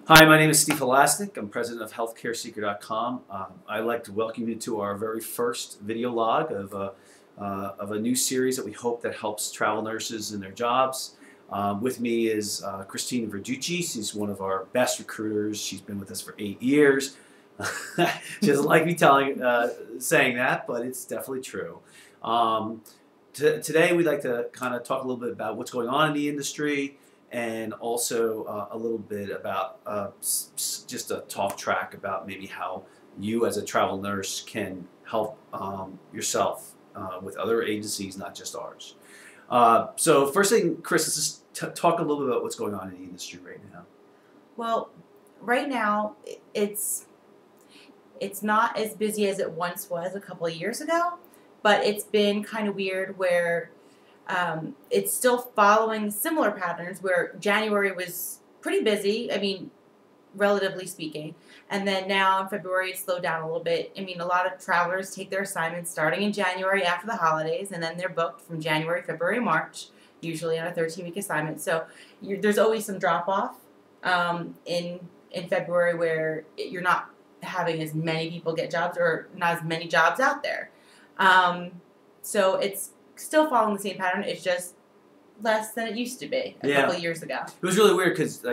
Hi, my name is Steve Elastic. I'm president of healthcareseeker.com. I'd like to welcome you to our very first video log of a new series that we hope that helps travel nurses in their jobs. With me is Christina Verducci. She's one of our best recruiters. She's been with us for 8 years. She doesn't like me saying that, but it's definitely true. Today we'd like to kind of talk a little bit about what's going on in the industry, and also a little bit about just a talk track about maybe how you as a travel nurse can help yourself with other agencies, not just ours. So first thing, Chris, let's just talk a little bit about what's going on in the industry right now. Well, right now it's not as busy as it once was a couple of years ago, but it's been kind of weird where it's still following similar patterns where January was pretty busy, I mean, relatively speaking, and then now in February it slowed down a little bit. I mean, a lot of travelers take their assignments starting in January after the holidays, and then they're booked from January, February, March, usually on a 13-week assignment. So there's always some drop-off in February where you're not having as many people get jobs or not as many jobs out there. So it's still following the same pattern. It's just less than it used to be a couple of years ago. It was really weird because,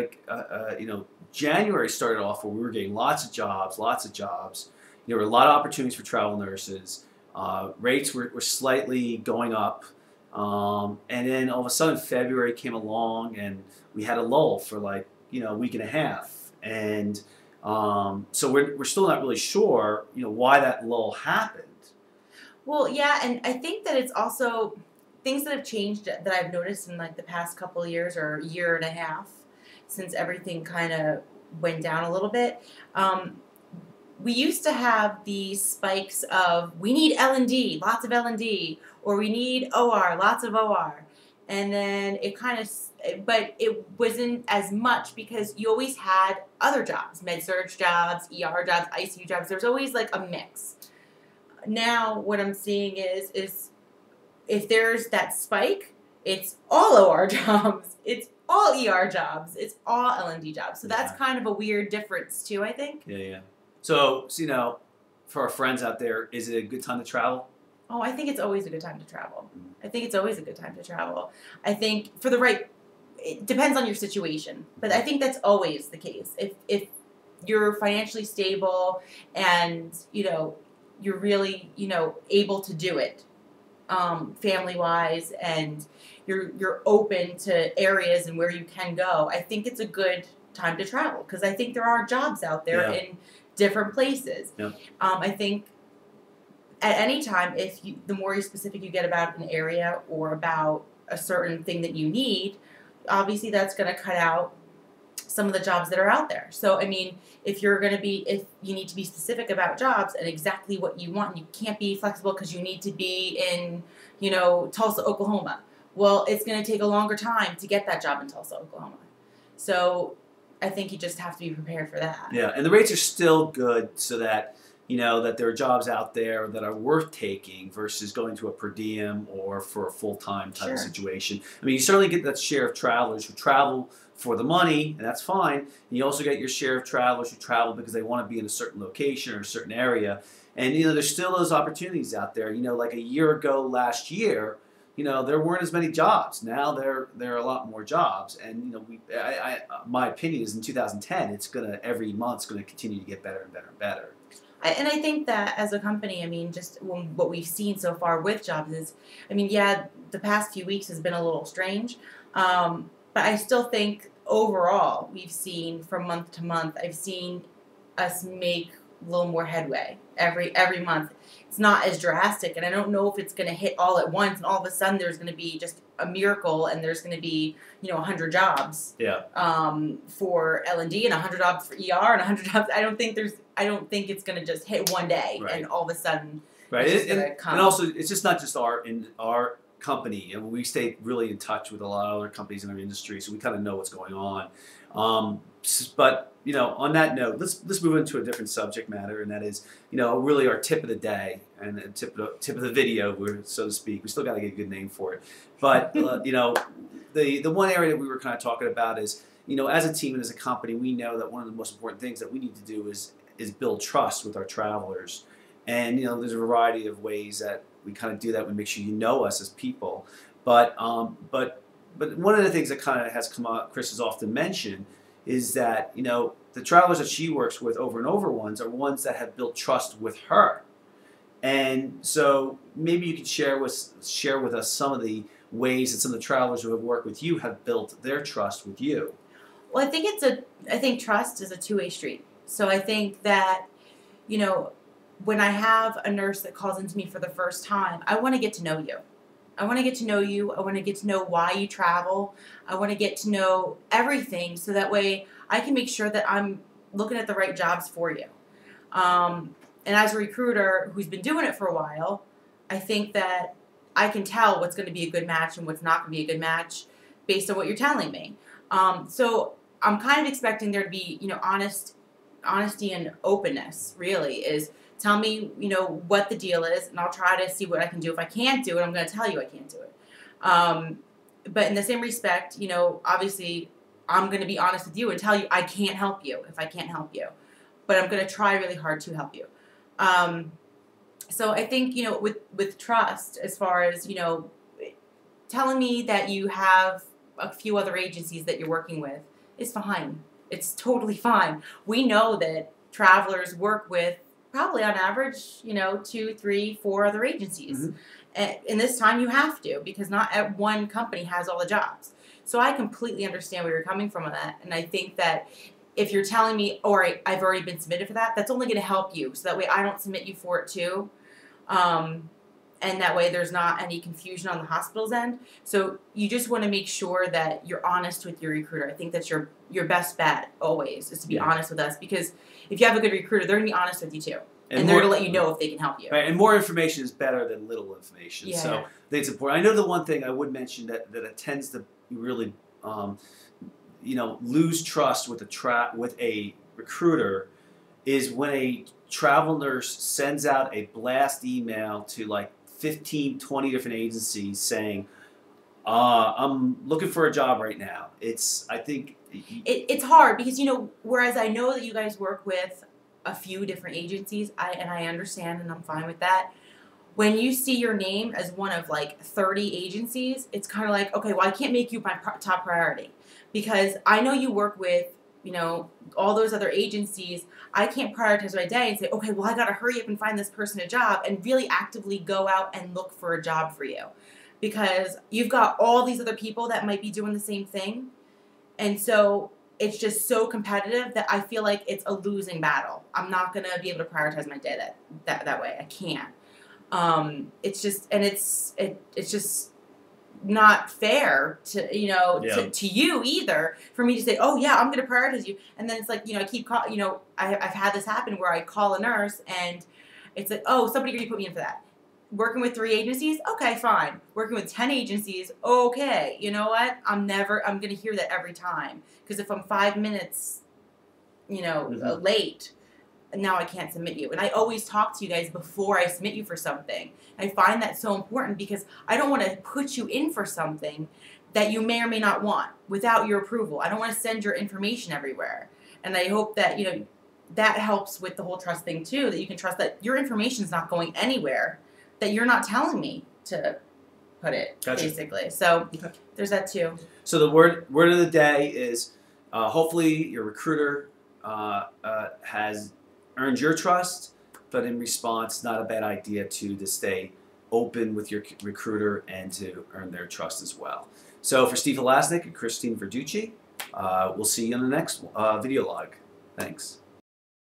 January started off where we were getting lots of jobs. There were a lot of opportunities for travel nurses. Rates were slightly going up. And then all of a sudden February came along and we had a lull for a week and a half. And so we're still not really sure, why that lull happened. Well, yeah, and I think that it's also things that have changed that I've noticed in the past couple of years or year and a half since everything kind of went down a little bit. We used to have these spikes of we need L&D, lots of L&D, or we need OR, lots of OR. And then but it wasn't as much because you always had other jobs, med-surg jobs, ER jobs, ICU jobs. There's always a mix. Now what I'm seeing is if there's that spike, it's all OR jobs, it's all ER jobs, it's all L&D jobs. So that's kind of a weird difference too, I think. Yeah. So for our friends out there, is it a good time to travel? Oh, I think it's always a good time to travel. I think for it depends on your situation, but I think that's always the case. If you're financially stable and, you're really, able to do it, family-wise, and you're open to areas and where you can go, I think it's a good time to travel because I think there are jobs out there in different places. Yeah. I think at any time, the more specific you get about an area or about a certain thing that you need, obviously that's going to cut out some of the jobs that are out there. So, I mean, if you need to be specific about jobs and exactly what you want, you can't be flexible because you need to be in, Tulsa, Oklahoma. Well, it's going to take a longer time to get that job in Tulsa, Oklahoma. So I think you just have to be prepared for that. Yeah, and the rates are still good so that, that there are jobs out there that are worth taking versus going to a per diem or for a full-time type of situation. I mean, you certainly get that share of travelers who travel for the money, and that's fine. And you also get your share of travelers who travel because they want to be in a certain location or a certain area. And, there's still those opportunities out there. Like a year ago last year, there weren't as many jobs. Now there are a lot more jobs. And, my opinion is in 2010, every month's going to continue to get better and better and better. And I think that as a company, I mean, just what we've seen so far with jobs is, the past few weeks has been a little strange. But I still think overall we've seen from month to month, I've seen us make a little more headway every month. It's not as drastic, and I don't know if it's going to hit all at once and all of a sudden there's going to be just a miracle and there's going to be 100 jobs for L&D and 100 jobs for ER and 100 jobs. I don't think it's going to just hit one day and all of a sudden it's going to come. And also, it's just not just our company, and we stay really in touch with a lot of other companies in our industry, so we kind of know what's going on. But on that note, let's move into a different subject matter, and that is really our tip of the day and the tip of the video, so to speak. We still got to get a good name for it, but the one area that we were kind of talking about is as a team and as a company, we know that one of the most important things that we need to do is build trust with our travelers. And there's a variety of ways that we kind of do that. We make sure you know us as people. But one of the things that kind of has come up, Chris has often mentioned, is that the travelers that she works with over and over are ones that have built trust with her. And so maybe you could share with us some of the ways that some of the travelers who have worked with you have built their trust with you. Well, I think trust is a two-way street. So I think that, when I have a nurse that calls into me for the first time, I want to get to know you. I want to get to know you. I want to get to know why you travel. I want to get to know everything so that way I can make sure that I'm looking at the right jobs for you. And as a recruiter who's been doing it for a while, I think that I can tell what's going to be a good match and what's not going to be a good match based on what you're telling me. So I'm kind of expecting there to be, honesty and openness, really, is tell me, what the deal is, and I'll try to see what I can do. If I can't do it, I'm going to tell you I can't do it. But in the same respect, obviously I'm going to be honest with you and tell you I can't help you if I can't help you. But I'm going to try really hard to help you. So I think, with trust, as far as, telling me that you have a few other agencies that you're working with is fine. It's totally fine. We know that travelers work with probably on average, 2, 3, 4 other agencies. Mm-hmm. And this time you have to, because not one company has all the jobs. So I completely understand where you're coming from on that. And I think that if you're telling me, all right, I've already been submitted for that, that's only going to help you. So that way I don't submit you for it too. And that way there's not any confusion on the hospital's end. So you just want to make sure that you're honest with your recruiter. I think that's your best bet always, is to be honest with us. Because if you have a good recruiter, they're going to be honest with you too. And they're going to let you know if they can help you. Right, and more information is better than little information. Yeah. So I think it's important. I know the one thing I would mention that it tends to really lose trust with a recruiter is when a travel nurse sends out a blast email to like 15, 20 different agencies saying, I'm looking for a job right now. I think it's hard because, whereas I know that you guys work with a few different agencies, I understand and I'm fine with that. When you see your name as one of like 30 agencies, it's kind of like, okay, well, I can't make you my top priority because I know you work with, all those other agencies. I can't prioritize my day and say, okay, well, I got to hurry up and find this person a job and really actively go out and look for a job for you because you've got all these other people that might be doing the same thing. And so it's just so competitive that I feel like it's a losing battle. I'm not going to be able to prioritize my day that way. I can't. It's just not fair to to you either for me to say, oh yeah, I'm going to prioritize you, and then it's like I keep I've had this happen where I call a nurse and it's like, oh, somebody already put me in for that. Working with 3 agencies, okay, fine. Working with 10 agencies, okay. You know what? I'm going to hear that every time because if I'm 5 minutes, late. Now I can't submit you. And I always talk to you guys before I submit you for something. I find that so important because I don't want to put you in for something that you may or may not want without your approval. I don't want to send your information everywhere. And I hope that, that helps with the whole trust thing too, that you can trust that your information is not going anywhere, that you're not telling me to put it, gotcha. Basically. So there's that too. So the word of the day is hopefully your recruiter has earned your trust, but in response, not a bad idea to stay open with your recruiter and to earn their trust as well. So for Steve Halasnik and Christine Verducci, we'll see you on the next video log. Thanks.